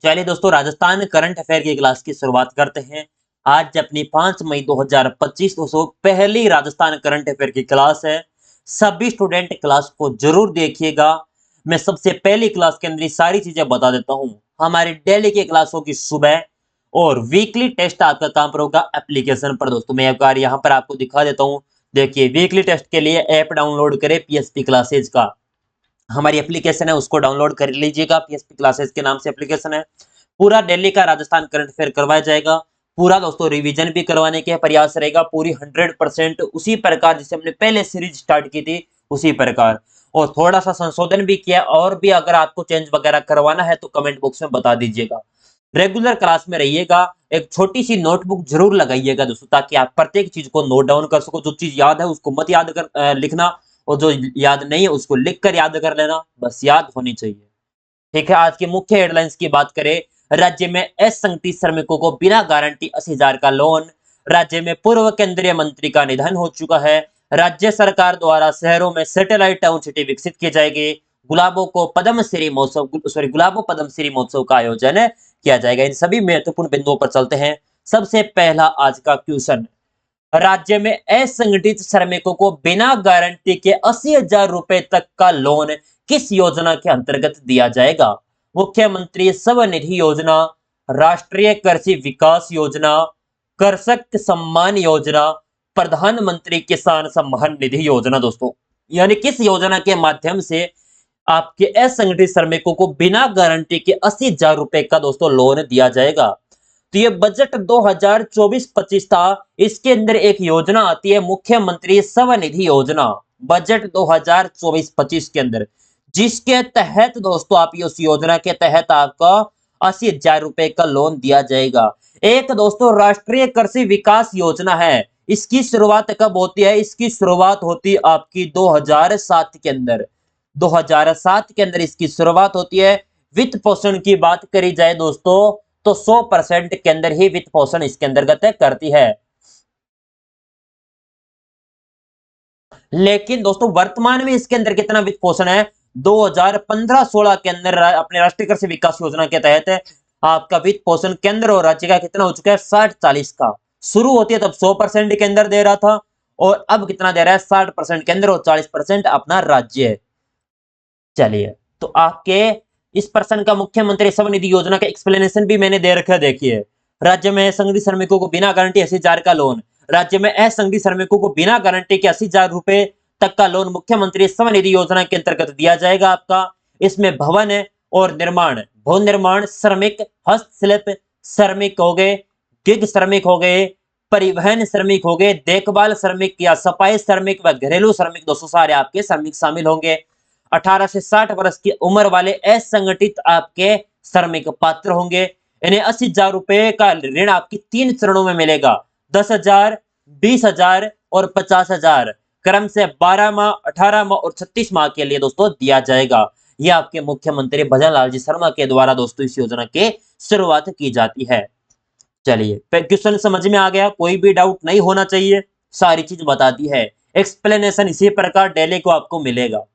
चलिए दोस्तों, Rajasthan current affair की क्लास की शुरुआत करते हैं। आज अपनी 5 मई 2025 दोस्तों पहली राजस्थान करंट अफेयर की क्लास है। सभी स्टूडेंट क्लास को जरूर देखिएगा। मैं सबसे पहली क्लास के अंदर सारी चीजें बता देता हूँ। हमारी डेली की क्लास होगी सुबह और वीकली टेस्ट आपका काम पर होगा एप्लीकेशन पर। दोस्तों मैं एक बार यहाँ पर आपको दिखा देता हूँ। देखिए, वीकली टेस्ट के लिए ऐप डाउनलोड करें पीएसपी क्लासेज का। हमारी एप्लीकेशन है, उसको डाउनलोड कर लीजिएगा। पीएसपी क्लासेस के नाम से एप्लीकेशन है। पूरा दिल्ली का राजस्थान करंट अफेयर करवाया जाएगा। पूरा दोस्तों रिवीजन भी करवाने के प्रयास रहेगा, पूरी 100% उसी प्रकार जैसे हमने पहले सीरीज स्टार्ट की थी उसी प्रकार। और थोड़ा सा संशोधन भी किया, और भी अगर आपको चेंज वगैरह करवाना है तो कमेंट बॉक्स में बता दीजिएगा। रेगुलर क्लास में रहिएगा। एक छोटी सी नोटबुक जरूर लगाइएगा दोस्तों, ताकि आप प्रत्येक चीज को नोट डाउन कर सको। जो चीज याद है उसको मत याद कर लिखना, और जो याद नहीं है उसको लिख कर याद कर लेना, बस याद होनी चाहिए। ठीक है, आज की मुख्य हेडलाइंस की बात करें। राज्य में असंगठित श्रमिकों को बिना गारंटी 80,000 का लोन। राज्य में पूर्व केंद्रीय मंत्री का निधन हो चुका है। राज्य सरकार द्वारा शहरों में सैटेलाइट टाउन सिटी विकसित किए जाएंगे। गुलाबो पद्म श्री महोत्सव का आयोजन किया जाएगा। इन सभी महत्वपूर्ण बिंदुओं पर चलते हैं। सबसे पहला आज का क्वेश्चन, राज्य में असंगठित श्रमिकों को बिना गारंटी के 80,000 रुपए तक का लोन किस योजना के अंतर्गत दिया जाएगा? मुख्यमंत्री स्वनिधि योजना, राष्ट्रीय कृषि विकास योजना, कृषक सम्मान योजना, प्रधानमंत्री किसान सम्मान निधि योजना। दोस्तों यानी किस योजना के माध्यम से आपके असंगठित श्रमिकों को बिना गारंटी के 80,000 रुपए का दोस्तों लोन दिया जाएगा? तो ये बजट 2024-25 था। इसके अंदर एक योजना आती है मुख्यमंत्री स्वनिधि योजना, बजट 2024-25 के अंदर, जिसके तहत दोस्तों आप इस योजना के तहत आपका 80,000 रुपए का लोन दिया जाएगा। एक दोस्तों राष्ट्रीय कृषि विकास योजना है। इसकी शुरुआत कब होती है? इसकी शुरुआत होती है आपकी 2007 के अंदर। 2007 के अंदर इसकी शुरुआत होती है। वित्त पोषण की बात करी जाए दोस्तों तो 100% के अंदर ही वित्त पोषण इसके अंतर्गत करती है। लेकिन दोस्तों वर्तमान में इसके अंदर कितना वित्त पोषण है? 2015-16 के अंदर अपने राष्ट्रीय कृषि विकास योजना के तहत आपका वित्त पोषण केंद्र और राज्य का कितना हो चुका है? 60-40 का। शुरू होती है तब 100% के अंदर दे रहा था, और अब कितना दे रहा है? 60% केंद्र और 40% अपना राज्य है। चलिए, तो आपके इस प्रश्न का मुख्यमंत्री स्वनिधि योजना का एक्सप्लेनेशन भी मैंने दे रखा है। देखिए, राज्य में असंगठित श्रमिकों को बिना गारंटी 80,000 का लोन। राज्य में असंगठित श्रमिकों को बिना गारंटी के 80,000 रुपए तक का लोन मुख्यमंत्री स्वनिधि योजना के अंतर्गत दिया जाएगा आपका। इसमें भवन और निर्माण, भवन निर्माण श्रमिक, हस्तशिल्प श्रमिक हो गए, गिग श्रमिक हो गए, परिवहन श्रमिक हो गए, देखभाल श्रमिक या सफाई श्रमिक व घरेलू श्रमिक, दोस्तों सारे आपके श्रमिक शामिल होंगे। 18 से 60 वर्ष की उम्र वाले असंगठित आपके श्रमिक पात्र होंगे। इन्हें 80,000 रुपए का ऋण आपकी 3 चरणों में मिलेगा: 10,000, 20,000 और 50,000। क्रम से 12 माह, 18 माह और 36 माह के लिए दोस्तों दिया जाएगा। यह आपके मुख्यमंत्री भजन लाल जी शर्मा के द्वारा दोस्तों इस योजना की शुरुआत की जाती है। चलिए, क्वेश्चन समझ में आ गया? कोई भी डाउट नहीं होना चाहिए, सारी चीज बता दी है। एक्सप्लेनेशन इसी प्रकार डेली को आपको मिलेगा।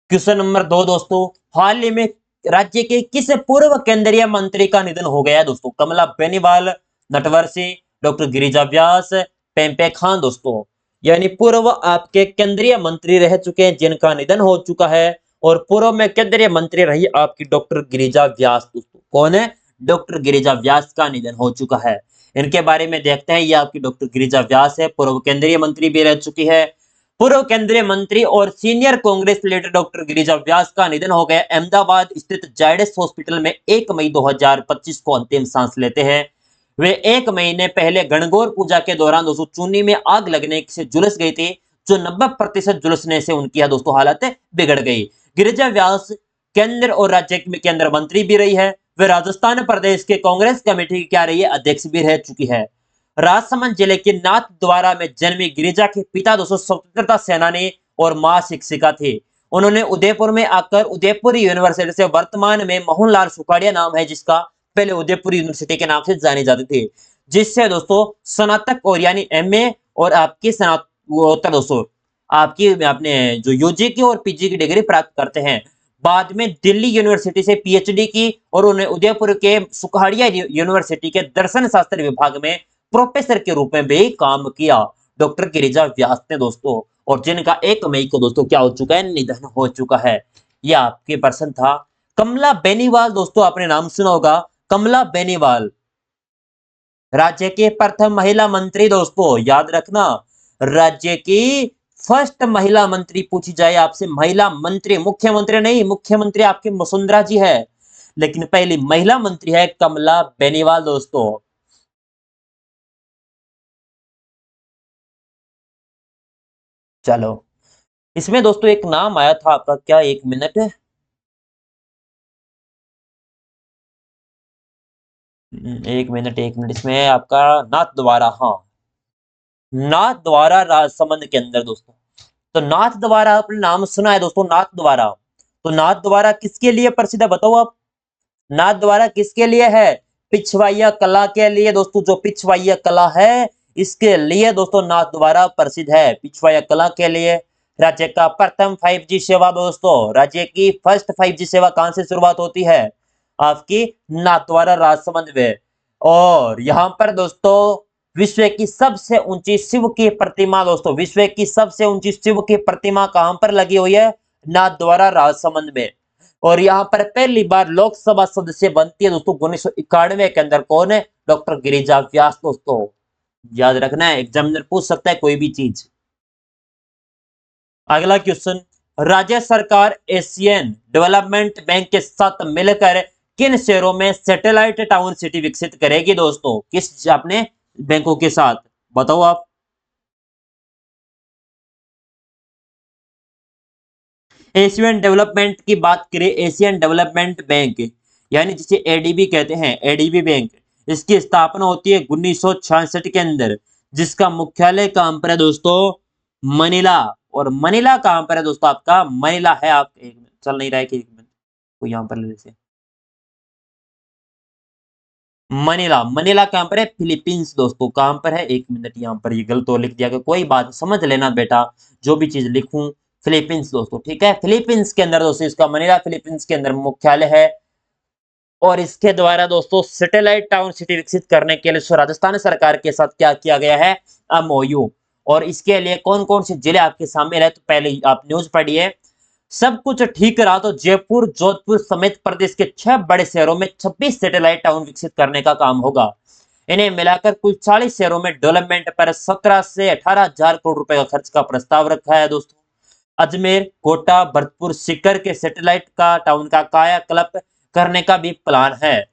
क्वेश्चन नंबर 2 दोस्तों, हाल ही में राज्य के किस पूर्व केंद्रीय मंत्री का निधन हो गया है? दोस्तों कमला बेनीवाल, नटवर सिंह, डॉक्टर गिरिजा व्यास, पेम्पे खान। दोस्तों यानी पूर्व आपके केंद्रीय मंत्री रह चुके हैं जिनका निधन हो चुका है, और पूर्व में केंद्रीय मंत्री रही आपकी डॉक्टर गिरिजा व्यास। दोस्तों कौन है? डॉक्टर गिरिजा व्यास का निधन हो चुका है। इनके बारे में देखते हैं। ये आपकी डॉक्टर गिरिजा व्यास है, पूर्व केंद्रीय मंत्री भी रह चुकी है। पूर्व केंद्रीय मंत्री और senior Congress leader doctor Girija Vyas का निधन हो गया। अहमदाबाद स्थित जायडस हॉस्पिटल में 1 मई 2025 को अंतिम सांस लेते हैं। वे 1 महीने पहले गणगौर पूजा के दौरान दोस्तों चूनी में आग लगने से झुलस गई थी, जो 90% झुलसने से उनकी दोस्तों हालत बिगड़ गई। गिरिजा व्यास केंद्र और राज्य में केंद्र मंत्री भी रही है। वे राजस्थान प्रदेश के कांग्रेस कमेटी की क्या रही है? अध्यक्ष भी रह चुकी है। राजसमंद जिले के नाथद्वारा में जन्मी गिरिजा के पिता दोस्तों स्वतंत्रता सेनानी और मां शिक्षिका थे। उन्होंने उदयपुर में आकर उदयपुर यूनिवर्सिटी से, वर्तमान में मोहनलाल सुखाड़िया नाम है जिसका, पहले उदयपुर यूनिवर्सिटी के नाम से जाने जाते थे, जिससे दोस्तों स्नातक और यानी एमए और आपकी स्नातकोत्तर दोस्तों आपकी आपने जो यूजी की और पीजी की डिग्री प्राप्त करते हैं। बाद में दिल्ली यूनिवर्सिटी से पीएचडी की और उन्हें उदयपुर के सुखाड़िया यूनिवर्सिटी के दर्शन शास्त्र विभाग में प्रोफेसर के रूप में भी काम किया। डॉक्टर गिरिजा व्यास ने दोस्तों, और जिनका 1 मई को दोस्तों क्या हो चुका है, निधन हो चुका है। यह आपके प्रश्न था। कमला बेनीवाल दोस्तों, आपने नाम सुना होगा, कमला बेनीवाल राज्य के प्रथम महिला मंत्री दोस्तों, याद रखना, राज्य की फर्स्ट महिला मंत्री पूछी जाए आपसे, महिला मंत्री, मुख्यमंत्री नहीं, मुख्यमंत्री आपके वसुंधरा जी है, लेकिन पहली महिला मंत्री है कमला बेनीवाल दोस्तों। चलो, इसमें दोस्तों एक नाम आया था आपका, क्या, 1 मिनट, 1 मिनट, 1 मिनट, इसमें आपका नाथ द्वारा, हाँ, नाथ द्वारा राजसमंद के अंदर दोस्तों। तो नाथ द्वारा आपने नाम सुना है दोस्तों, नाथ द्वारा। तो नाथ द्वारा किसके लिए प्रसिद्ध है, बताओ आप। नाथ द्वारा किसके लिए है, पिछवाइया कला के लिए दोस्तों। जो पिछवाइया कला है इसके लिए दोस्तों नाथ द्वारा प्रसिद्ध है, पिछवाइया कला के लिए। राज्य का प्रथम 5G सेवा दोस्तों, राज्य की फर्स्ट 5G सेवा कहां से शुरुआत होती है, आपकी नाथद्वारा राजसमंद में। और यहां पर दोस्तों विश्व की सबसे ऊंची शिव की प्रतिमा दोस्तों, विश्व की सबसे ऊंची शिव की प्रतिमा कहां पर लगी हुई है, नाथद्वारा राजसमंद में। और यहाँ पर पहली बार लोकसभा सदस्य बनती है दोस्तों 1991 के अंदर, कौन है, डॉक्टर गिरिजा व्यास दोस्तों। याद रखना है, एग्जामिनर पूछ सकता है कोई भी चीज। अगला क्वेश्चन, राज्य सरकार एशियन डेवलपमेंट बैंक के साथ मिलकर किन शहरों में सैटेलाइट टाउन सिटी विकसित करेगी दोस्तों, किस अपने बैंकों के साथ, बताओ आप। एशियन डेवलपमेंट की बात करें, एशियन डेवलपमेंट बैंक यानी जिसे एडीबी कहते हैं, एडीबी बैंक, इसकी स्थापना होती है 1966 के अंदर, जिसका मुख्यालय कहां पर है दोस्तों, मनीला। और मनीला कहां पर है दोस्तों, आपका मनीला है। आप 1 मिनट चल नहीं रहा है कि 1 मिनट को यहां पर ले लेते, मनीला, मनीला कहां पर है, फिलीपींस दोस्तों, कहां पर है, 1 मिनट, यहां पर ये गलत तो लिख दिया, कोई बात समझ लेना बेटा, जो भी चीज लिखूं, फिलीपींस दोस्तों, ठीक है, फिलीपींस के अंदर दोस्तों इसका मनीला फिलीपींस के अंदर मुख्यालय है। और इसके द्वारा दोस्तों सैटेलाइट टाउन सिटी विकसित करने के लिए राजस्थान सरकार के साथ क्या किया गया है, एमओयू। और इसके लिए कौन कौन से जिले आपके सामने रहे, तो पहले आप न्यूज पढ़िए। सब कुछ ठीक रहा तो जयपुर, जोधपुर समेत प्रदेश के 6 बड़े शहरों में 26 सैटेलाइट टाउन विकसित करने का काम होगा। इन्हें मिलाकर कुल 40 शहरों में डेवलपमेंट पर 17 से 18,000 करोड़ रुपए का खर्च का प्रस्ताव रखा है दोस्तों। अजमेर, कोटा, भरतपुर, सीकर के सैटेलाइट का टाउन का कायाकल्प करने का भी प्लान है।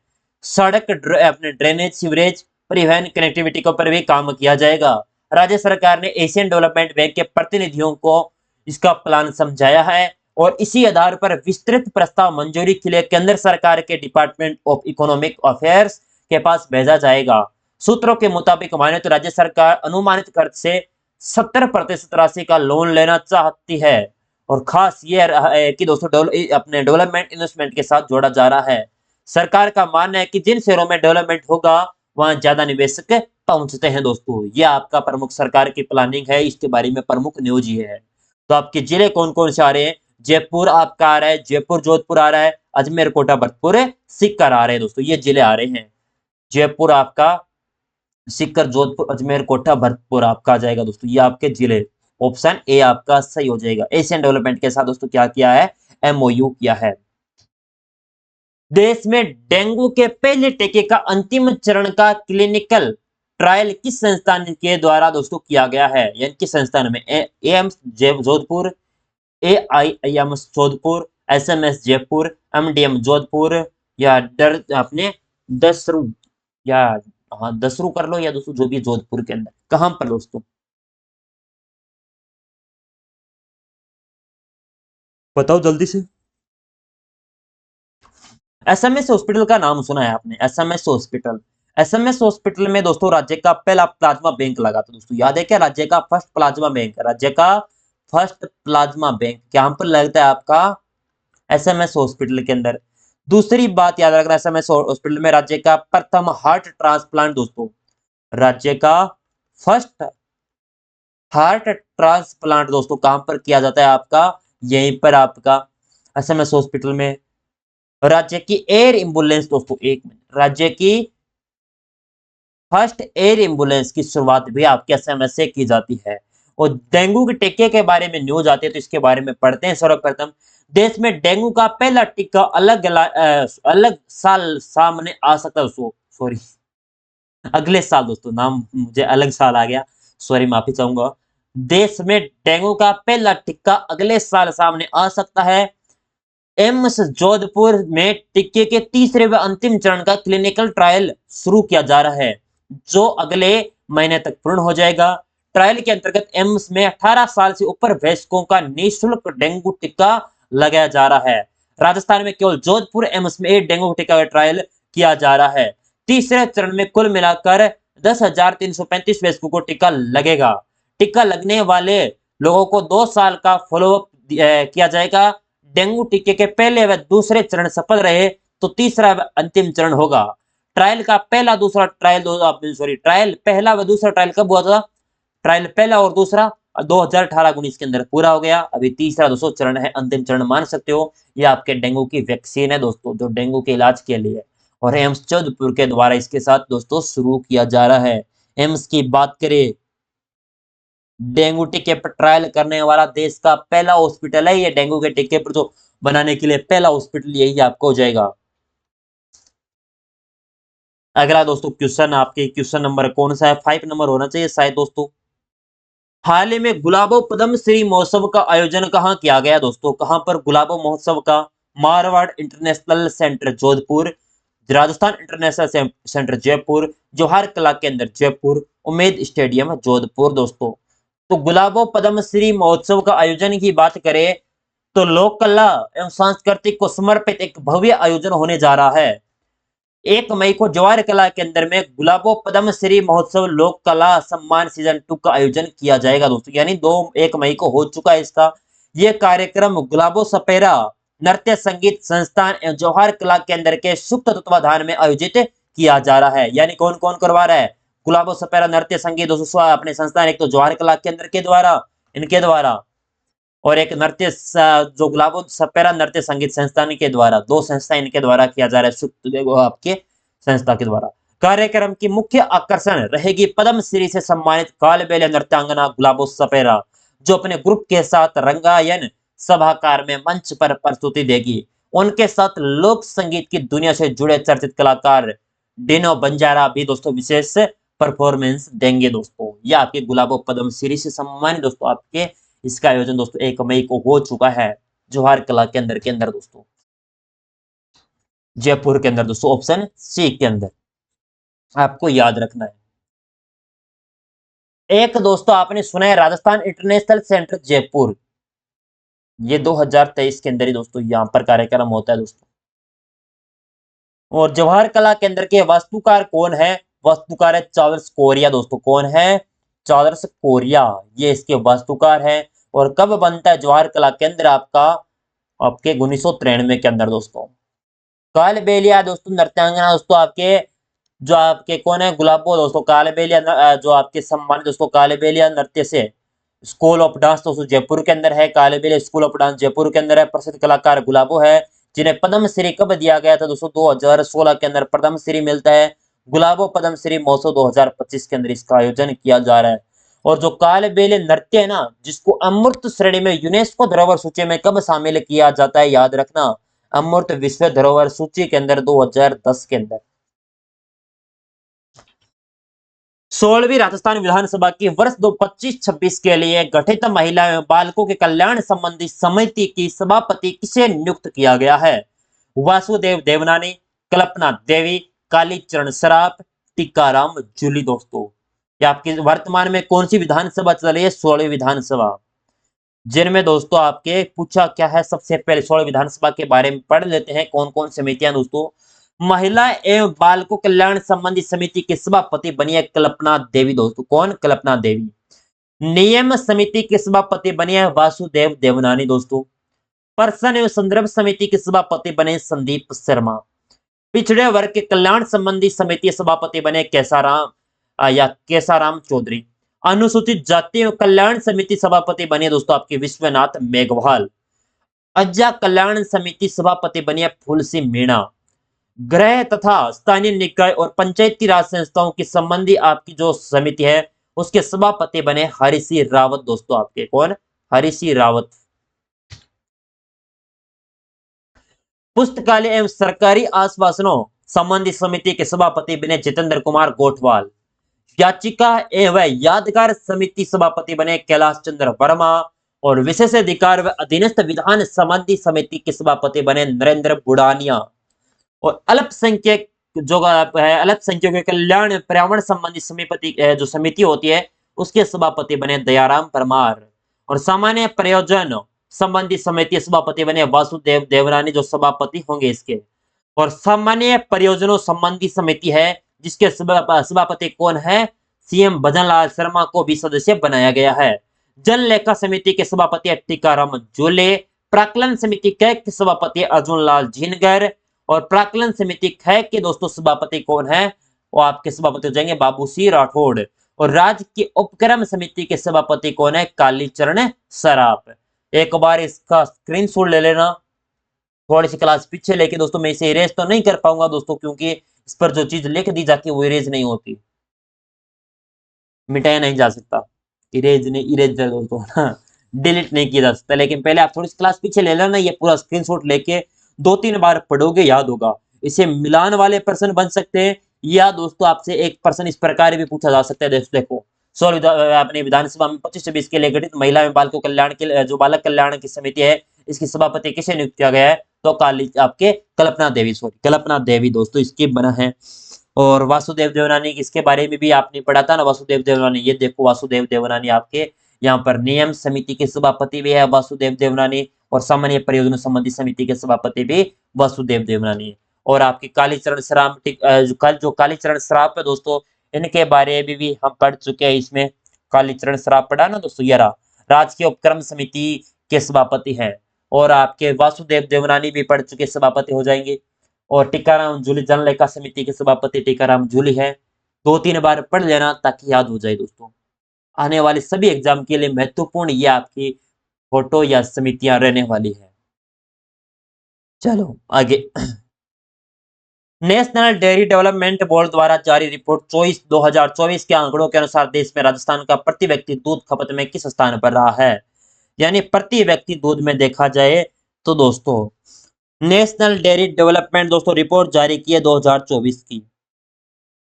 सड़क, अपने ड्रेनेज, सीवरेज, परिवहन, कनेक्टिविटी के ऊपर भी काम किया जाएगा। राज्य सरकार ने एशियन डेवलपमेंट बैंक के प्रतिनिधियों को इसका प्लान समझाया है और इसी आधार पर विस्तृत प्रस्ताव मंजूरी के लिए केंद्र सरकार के डिपार्टमेंट ऑफ इकोनॉमिक अफेयर्स के पास भेजा जाएगा। सूत्रों के मुताबिक माने तो राज्य सरकार अनुमानित खर्च से 70% राशि का लोन लेना चाहती है। और खास ये है कि दोस्तों अपने डेवलपमेंट इन्वेस्टमेंट के साथ जोड़ा जा रहा है। सरकार का मानना है कि जिन शहरों में डेवलपमेंट होगा वहां ज्यादा निवेशक पहुंचते हैं दोस्तों। ये आपका प्रमुख सरकार की प्लानिंग है, इसके बारे में प्रमुख न्यूज ये है। तो आपके जिले कौन कौन से आ रहे हैं, जयपुर आपका आ रहा है, जयपुर जोधपुर आ रहा है, अजमेर कोटा भरतपुर सीकर आ रहे हैं दोस्तों, ये जिले आ रहे हैं। जयपुर आपका, सीकर, जोधपुर, अजमेर, कोटा, भरतपुर आपका आ जाएगा दोस्तों, ये आपके जिले। ऑप्शन ए आपका सही हो जाएगा। एशियन डेवलपमेंट के साथ दोस्तों क्या किया है, एमओयू किया है। देश में डेंगू के पहले टीके का अंतिम चरण का क्लिनिकल ट्रायल किस संस्थान के द्वारा दोस्तों किया गया है, यानी किस संस्थान में, AIIMS Jodhpur, AIIMS Jodhpur, SMS Jaipur, MDM Jodhpur, या डर अपने दसरू, या हाँ दसरू कर लो, या दोस्तों जो भी जोधपुर के अंदर, कहां पर दोस्तों, बताओ जल्दी से। एसएमएस हॉस्पिटल का नाम सुना है आपने, एसएमएस हॉस्पिटल। एसएमएस हॉस्पिटल में दोस्तों राज्य का पहला प्लाज्मा बैंक लगा था दोस्तों, याद है क्या, राज्य का फर्स्ट प्लाज्मा बैंक, राज्य का फर्स्ट प्लाज्मा बैंक क्या पर लगता है आपका, एसएमएस हॉस्पिटल के अंदर। दूसरी बात याद रखना, एसएमएस हॉस्पिटल में राज्य का प्रथम हार्ट ट्रांसप्लांट दोस्तों, राज्य का फर्स्ट हार्ट ट्रांसप्लांट दोस्तों कहां पर किया जाता है आपका, यहीं पर आपका एसएमएस हॉस्पिटल में। राज्य की एयर एम्बुलेंस दोस्तों, एक मिनट, राज्य की फर्स्ट एयर एम्बुलेंस की शुरुआत भी आपके एसएमएस से की जाती है। और डेंगू के टीके के बारे में न्यूज आती है तो इसके बारे में पढ़ते हैं। सर्वप्रथम, देश में डेंगू का पहला टीका अलग साल सामने आ सकता है। सॉरी, अगले साल दोस्तों, नाम मुझे अलग साल आ गया, सॉरी, माफी चाहूंगा। देश में डेंगू का पहला टीका अगले साल सामने आ सकता है। एम्स जोधपुर में टीके के तीसरे व अंतिम चरण का क्लिनिकल ट्रायल शुरू किया जा रहा है, जो अगले महीने तक पूर्ण हो जाएगा। ट्रायल के अंतर्गत एम्स में 18 साल से ऊपर वयस्कों का निःशुल्क डेंगू टीका लगाया जा रहा है। राजस्थान में केवल जोधपुर एम्स में एक डेंगू टीका का ट्रायल किया जा रहा है। तीसरे चरण में कुल मिलाकर 10,335 वयस्कों को टीका लगेगा। टीका लगने वाले लोगों को 2 साल का फॉलोअप किया जाएगा। डेंगू टीके के पहले व दूसरे चरण सफल रहे तो तीसरा व अंतिम चरण होगा। ट्रायल का पहला दूसरा ट्रायल ट्रायल पहला व दूसरा ट्रायल कब हुआ था? ट्रायल पहला और दूसरा 2018-19 के अंदर पूरा हो गया। अभी तीसरा दोस्तों चरण है, अंतिम चरण मान सकते हो। ये आपके डेंगू की वैक्सीन है दोस्तों, जो डेंगू के इलाज के लिए, और एम्स जोधपुर के द्वारा इसके साथ दोस्तों शुरू किया जा रहा है। एम्स की बात करें, डेंगू टीके पर ट्रायल करने वाला देश का पहला हॉस्पिटल है ये। डेंगू के टीके पर जो बनाने के लिए पहला हॉस्पिटल यही आपको हो जाएगा। अगला दोस्तों क्वेश्चन, आपके क्वेश्चन नंबर कौन सा है? 5 नंबर होना चाहिए शायद दोस्तों। हाल ही में गुलाबो पद्म श्री महोत्सव का आयोजन कहाँ किया गया दोस्तों? कहां पर गुलाबो महोत्सव का? Marwar international centre Jodhpur, Rajasthan international centre Jaipur, Jawahar कला केंद्र जयपुर, उमेद स्टेडियम जोधपुर दोस्तों। तो गुलाबो पद्म श्री महोत्सव का आयोजन की बात करें तो लोक कला एवं सांस्कृतिक को समर्पित एक भव्य आयोजन होने जा रहा है। 1 मई को जवाहर कला केंद्र में गुलाबो पद्म श्री महोत्सव लोक कला सम्मान सीजन 2 का आयोजन किया जाएगा दोस्तों, यानी 1 मई को हो चुका है इसका। यह कार्यक्रम गुलाबो सपेरा नृत्य संगीत संस्थान एवं जवाहर कला केंद्र के सुप्त तत्वाधान में आयोजित किया जा रहा है। यानी कौन कौन करवा रहा है? गुलाबो सपेरा नृत्य संगीत दोस्तों अपने संस्थान, एक तो जवाहर कला केंद्र के द्वारा, इनके द्वारा, और एक नृत्य जो गुलाबो सपेरा नृत्य संगीत संस्थान के द्वारा, 2 संस्था इनके द्वारा किया जा रहा है, सुप्त आपके संस्था के द्वारा। कार्यक्रम की मुख्य आकर्षण रहेगी पद्मश्री से सम्मानित कालबेलिया नृत्यांगना गुलाबो सपेरा, जो अपने ग्रुप के साथ रंगायन सभाकार में मंच पर प्रस्तुति देगी। उनके साथ लोक संगीत की दुनिया से जुड़े चर्चित कलाकार डिनो बंजारा भी दोस्तों विशेष परफॉर्मेंस देंगे दोस्तों। यह आपके गुलाबो पद्मश्री से सम्मानित दोस्तों आपके इसका आयोजन दोस्तों 1 मई को हो चुका है जवाहर कला केंद्र के अंदर दोस्तों, जयपुर के अंदर दोस्तों, ऑप्शन सी के अंदर आपको याद रखना है। एक दोस्तों आपने सुना है राजस्थान इंटरनेशनल सेंटर जयपुर, ये 2023 के अंदर ही दोस्तों यहां पर कार्यक्रम होता है दोस्तों। और जवाहर कला केंद्र के वास्तुकार कौन है? वास्तुकार है चार्ल्स कोरिया दोस्तों। कौन है? चार्ल्स कोरिया, ये इसके वास्तुकार है। और कब बनता है जवाहर कला केंद्र आपका? आपके 1993 के अंदर दोस्तों। कालबेलिया दोस्तों नृत्यांगना दोस्तों आपके, जो आपके कौन है? गुलाबो दोस्तों कालबेलिया, जो आपके सम्मान दोस्तों कालबेलिया नृत्य से स्कूल ऑफ डांस दोस्तों जयपुर के अंदर है। Kalbelia school of dance Jaipur के अंदर है। प्रसिद्ध कलाकार गुलाबो है, जिन्हें पद्मश्री कब दिया गया था दोस्तों? 2016 के अंदर पद्मश्री मिलता है। गुलाबो पद्मश्री महोत्सव 2025 के अंदर इसका आयोजन किया जा रहा है। और जो कालबेलिया नृत्य है ना, जिसको अमूर्त श्रेणी में यूनेस्को धरोहर सूची में कब शामिल किया जाता है? याद रखना, अमूर्त विश्व धरोहर सूची के अंदर 2010 के अंदर। 16वीं राजस्थान विधानसभा की वर्ष 2025-26 के लिए गठित महिला एवं बालकों के कल्याण संबंधी समिति की सभापति किसे नियुक्त किया गया है? वासुदेव देवनानी, कल्पना देवी, कालीचरण सराफ, टीकाराम जूली दोस्तों। ये आपकी वर्तमान में कौन सी विधानसभा चल रही है? 16वीं विधानसभा, जिनमें दोस्तों आपके पूछा क्या है? सबसे पहले 16 विधानसभा के बारे में पढ़ लेते हैं, कौन कौन समितियां दोस्तों। महिला एवं बालकों कल्याण संबंधी समिति की सभापति बनी है कल्पना देवी दोस्तों। कौन? कल्पना देवी। नियम समिति की सभापति बनी है वासुदेव देवनानी दोस्तों। पर्सन एवं संदर्भ समिति के सभापति बने संदीप शर्मा। पिछड़े वर्ग के कल्याण संबंधी समिति सभापति बने केसाराम चौधरी। अनुसूचित जाति एवं कल्याण समिति सभापति बने दोस्तों आपके विश्वनाथ मेघवाल। अज्जा कल्याण समिति सभापति बनी है फूलसी मीणा। गृह तथा स्थानीय निकाय और पंचायती राज संस्थाओं की संबंधी आपकी जो समिति है उसके सभापति बने हरि सिंह रावत। दोस्तों आपके कौन? हरि सिंह रावत। पुस्तकालय एवं सरकारी आश्वासनों संबंधी समिति के सभापति बने जितेंद्र कुमार गोठवाल। याचिका एवं यादगार समिति सभापति बने कैलाश चंद्र वर्मा। और विशेषाधिकार व अधीनस्थ विधान संबंधी समिति के सभापति बने नरेंद्र बुडानिया। और अल्पसंख्यक जो है अल्पसंख्यकों के कल्याण पर्यावरण संबंधी समिति जो समिति होती है उसके सभापति बने दयाराम परमार। और सामान्य प्रयोजन संबंधी समिति सभापति बने वासुदेव देवनानी जो सभापति होंगे इसके। और सामान्य परियोजनों संबंधी समिति है जिसके सभापति कौन है? सीएम भजनलाल शर्मा को भी सदस्य बनाया गया है। जन लेखा समिति के सभापति है टीकाराम जूले। प्राक्कलन समिति कै के सभापति अर्जुन लाल झिनगर। और प्राक्कलन समिति कै के दोस्तों सभापति कौन है? वो आपके सभापति हो जाएंगे बाबू सिंह राठौड़। और राज्य की उपक्रम समिति के सभापति कौन है? कालीचरण सराफ। एक बार इसका स्क्रीनशॉट ले लेना। थोड़ी सी क्लास पीछे लेके दोस्तों मैं इसे इरेज तो नहीं कर पाऊंगा दोस्तों, क्योंकि इस पर जो चीज लिख दी जाती है वो इरेज नहीं होती, मिटाया नहीं जा सकता। इरेज नहीं, इरेज दोस्तों डिलीट नहीं किया जा सकता। लेकिन पहले आप थोड़ी सी क्लास पीछे ले लेना, ये पूरा स्क्रीनशॉट लेके 2-3 बार पढ़ोगे याद होगा। इसे मिलान वाले प्रश्न बन सकते हैं या दोस्तों आपसे एक प्रश्न इस प्रकार भी पूछा जा सकता है। देखो सोलह अपने विधानसभा में 25 से 20 के लिए गठित महिला एवं बाल कल्याण के जो बालक कल्याण की समिति है इसकी सभापति किसे नियुक्त किया गया है? तो काली आपके कल्पना देवी, कल्पना देवी दोस्तों इसकी बना है। और वासुदेव देवनानी इसके बारे में भी आपने पढ़ा था ना, वासुदेव देवनानी। ये देखो वासुदेव देवनानी आपके यहाँ पर नियम समिति के सभापति भी है वासुदेव देवनानी। और सामान्य परियोजना संबंधी समिति के सभापति भी वासुदेव देवनानी। और आपके कालीचरण सराफ जो कालीचरण सराफ है दोस्तों इनके बारे में भी हम पढ़ चुके हैं। इसमें कालीचरण सराफ पढ़ा ना दोस्तों, यारा राजकीय उपक्रम समिति के सभापति हैं। और आपके वासुदेव देवनानी भी पढ़ चुके सभापति हो जाएंगे। और टीकाराम जूली जन लेखा समिति के सभापति टीकाराम जूली है। 2-3 बार पढ़ लेना ताकि याद हो जाए दोस्तों। आने वाले सभी एग्जाम के लिए महत्वपूर्ण ये आपकी फोटो या समितियां रहने वाली है। चलो आगे। नेशनल डेयरी डेवलपमेंट बोर्ड द्वारा जारी रिपोर्ट 2024 के आंकड़ों के अनुसार देश में राजस्थान का प्रति व्यक्ति दूध खपत में किस स्थान पर रहा है? यानी प्रति व्यक्ति दूध में देखा जाए तो दोस्तों नेशनल डेयरी डेवलपमेंट दोस्तों रिपोर्ट जारी की है 2024 की,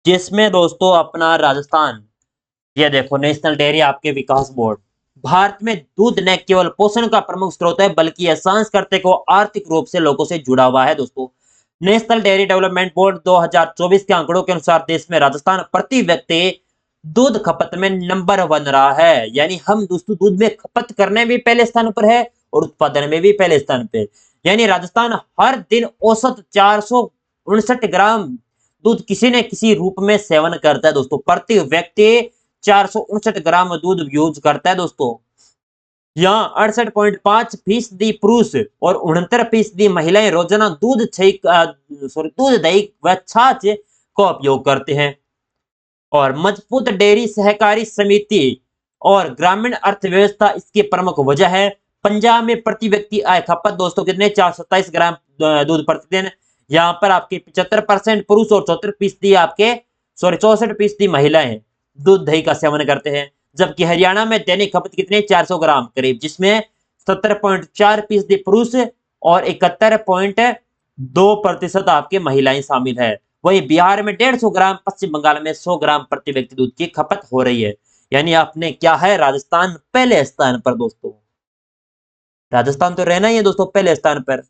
जिसमें दोस्तों अपना राजस्थान, ये देखो नेशनल डेयरी आपके विकास बोर्ड, भारत में दूध न केवल पोषण का प्रमुख स्रोत है बल्कि यह सांस्कृतिक और आर्थिक रूप से लोगों से जुड़ा हुआ है। दोस्तों नेशनल डेयरी डेवलपमेंट बोर्ड 2024 के आंकड़ों के अनुसार देश में राजस्थान प्रति व्यक्ति दूध खपत में नंबर 1 रहा है। यानी हम दोस्तों दूध में खपत करने में पहले स्थान पर है और उत्पादन में भी पहले स्थान पे। यानी राजस्थान हर दिन औसत 459 ग्राम दूध किसी न किसी रूप में सेवन करता है दोस्तों। प्रति व्यक्ति 459 ग्राम दूध यूज करता है दोस्तों। यहाँ 68.5% पुरुष और 69% महिलाएं रोजाना दूध दही व छाछ का उपयोग करते हैं। और मजबूत डेयरी सहकारी समिति और ग्रामीण अर्थव्यवस्था इसकी प्रमुख वजह है। पंजाब में प्रति व्यक्ति आय खपत दोस्तों कितने? 427 ग्राम दूध प्रतिदिन। यहाँ पर आपके 75% पुरुष और 74% आपके 64% महिलाएं दूध दही का सेवन करते हैं। जबकि हरियाणा में दैनिक खपत कितने? 400 ग्राम करीब, जिसमें 70.4% पुरुष और 71.2% आपके महिलाएं शामिल है। वही बिहार में 150 ग्राम, पश्चिम बंगाल में 100 ग्राम प्रति व्यक्ति दूध की खपत हो रही है। यानी आपने क्या है, राजस्थान पहले स्थान पर दोस्तों। राजस्थान तो रहना ही है दोस्तों पहले स्थान पर,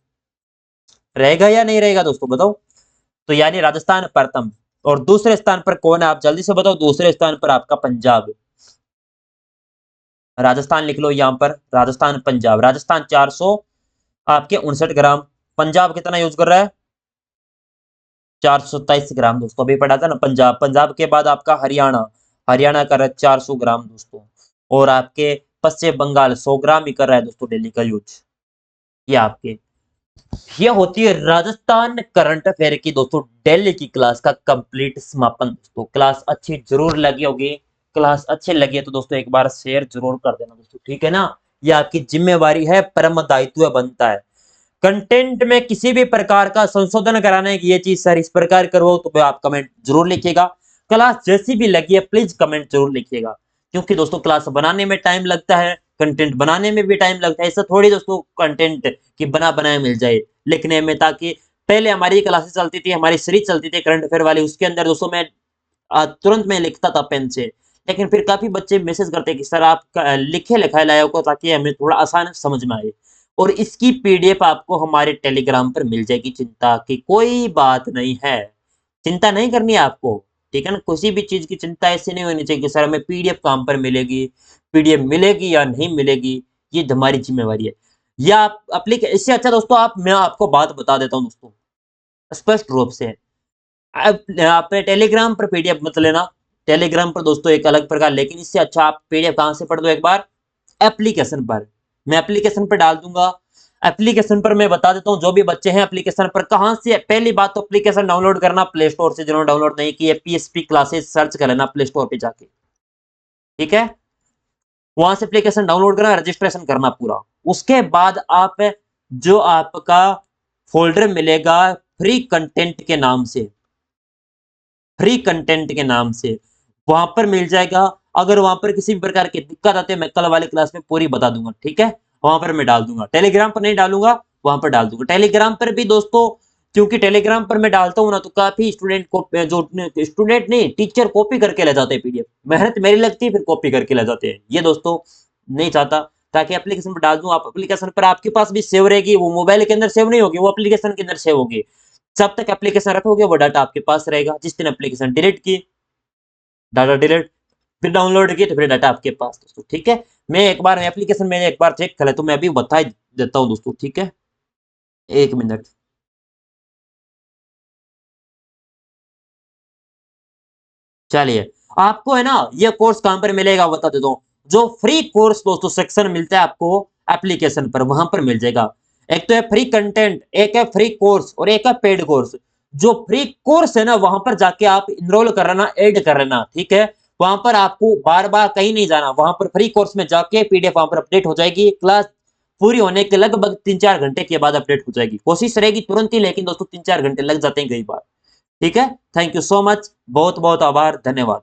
रहेगा या नहीं रहेगा दोस्तों बताओ। तो यानी राजस्थान प्रथम, और दूसरे स्थान पर कौन है आप जल्दी से बताओ। दूसरे स्थान पर आपका पंजाब। राजस्थान लिख लो यहां पर, राजस्थान पंजाब। राजस्थान 400 आपके 59 ग्राम, पंजाब कितना यूज कर रहा है? 427 ग्राम दोस्तों, अभी पढ़ा था ना पंजाब। पंजाब के बाद आपका हरियाणा, हरियाणा कर रहा है 400 ग्राम दोस्तों। और आपके पश्चिम बंगाल 100 ग्राम ही कर रहा है दोस्तों डेली का यूज। ये आपके ये होती है राजस्थान करंट अफेयर की दोस्तों डेली की क्लास का कंप्लीट समापन। दोस्तों क्लास अच्छी जरूर लगी होगी, क्लास अच्छी लगी है तो दोस्तों एक बार शेयर जरूर कर देना दोस्तों, ठीक है ना। ये आपकी जिम्मेवारी है, परम दायित्व बनता है। कंटेंट में किसी भी प्रकार का संशोधन कराने की ये चीज सर इस प्रकार करो, तो आप कमेंट जरूर लिखिएगा। क्लास जैसी भी लगी है प्लीज कमेंट जरूर लिखिएगा, क्योंकि दोस्तों क्लास बनाने में टाइम लगता है, कंटेंट बनाने में भी टाइम लगता है। ऐसा थोड़ी दोस्तों कंटेंट की बना बनाया मिल जाए लिखने में। ताकि पहले हमारी क्लासेस चलती थी, हमारी सीरीज चलती थी करंट अफेयर वाली, उसके अंदर दोस्तों मैं तुरंत मैं लिखता था पेन से। लेकिन फिर काफी बच्चे मैसेज करते कि सर आप लिखे लिखाए लाए हो, ताकि हमें थोड़ा आसान समझ में आए। और इसकी पीडीएफ आपको हमारे टेलीग्राम पर मिल जाएगी, चिंता की कोई बात नहीं है। चिंता नहीं करनी है आपको, ठीक है ना। किसी भी चीज की चिंता ऐसी नहीं होनी चाहिए कि सर हमें पीडीएफ कहां पर मिलेगी, पीडीएफ मिलेगी या नहीं मिलेगी, ये हमारी जिम्मेवारी है। या आप इससे अच्छा दोस्तों मैं आपको बात बता देता हूँ दोस्तों स्पष्ट रूप से। आपने टेलीग्राम पर पीडीएफ मत लेना, टेलीग्राम पर दोस्तों एक अलग प्रकार। लेकिन इससे अच्छा आप पीडीएफ कहां से पढ़ दो एक बार, एप्लीकेशन पर। मैं एप्लीकेशन पर डाल दूंगा। एप्लीकेशन पर मैं बता देता हूं जो भी बच्चे हैं एप्लीकेशन पर कहां से। पहली बात तो एप्लीकेशन डाउनलोड करना प्ले स्टोर से, जिन्होंने डाउनलोड नहीं की है पीएसपी क्लासेस सर्च कर लेना प्ले स्टोर पे जाके, ठीक है। वहां से एप्लीकेशन डाउनलोड करना, रजिस्ट्रेशन करना पूरा। उसके बाद आप जो आपका फोल्डर मिलेगा फ्री कंटेंट के नाम से, फ्री कंटेंट के नाम से वहां पर मिल जाएगा। अगर वहां पर किसी भी प्रकार की दिक्कत आती है मैं कल वाली क्लास में पूरी बता दूंगा, ठीक है। वहां पर मैं डाल दूंगा, टेलीग्राम पर नहीं डालूंगा, वहां पर डाल दूंगा। टेलीग्राम पर भी दोस्तों, क्योंकि टेलीग्राम पर मैं डालता हूं ना, तो काफी स्टूडेंट को, जो स्टूडेंट नहीं टीचर कॉपी करके ले जाते हैं पीडीएफ। मेहनत मेरी लगती है, फिर कॉपी करके ले जाते हैं। ये दोस्तों नहीं चाहता। ताकि एप्लीकेशन पर डाल दूं, आप एप्लीकेशन पर आपके पास भी सेव रहेगी, वो मोबाइल के अंदर सेव नहीं होगी, वो एप्लीकेशन के अंदर सेव होगी। जब तक एप्लीकेशन रखोगे वो डाटा आपके पास रहेगा। जिस दिन एप्लीकेशन डिलीट की, डाटा डिलीट, फिर डाउनलोड किए तो फिर डाटा आपके पास दोस्तों, ठीक है। मैं एक बार एप्लीकेशन में एक बार चेक कर ले, तो मैं अभी बता ही देता हूँ दोस्तों, ठीक है। एक मिनट, चलिए। आपको है ना ये कोर्स कहां पर मिलेगा बता देता हूँ। जो फ्री कोर्स दोस्तों सेक्शन मिलता है आपको एप्लीकेशन पर, वहां पर मिल जाएगा। एक तो है फ्री कंटेंट, एक है फ्री कोर्स और एक है पेड कोर्स। जो फ्री कोर्स है ना वहां पर जाके आप इनरोल कर लेना, ऐड कर लेना, ठीक है। वहां पर आपको बार बार कहीं नहीं जाना, वहां पर फ्री कोर्स में जाके पीडीएफ वहां पर अपडेट हो जाएगी। क्लास पूरी होने के लगभग 3-4 घंटे के बाद अपडेट हो जाएगी। कोशिश रहेगी तुरंत ही, लेकिन दोस्तों 3-4 घंटे लग जाते हैं कई बार, ठीक है। थैंक यू सो मच, बहुत बहुत आभार, धन्यवाद।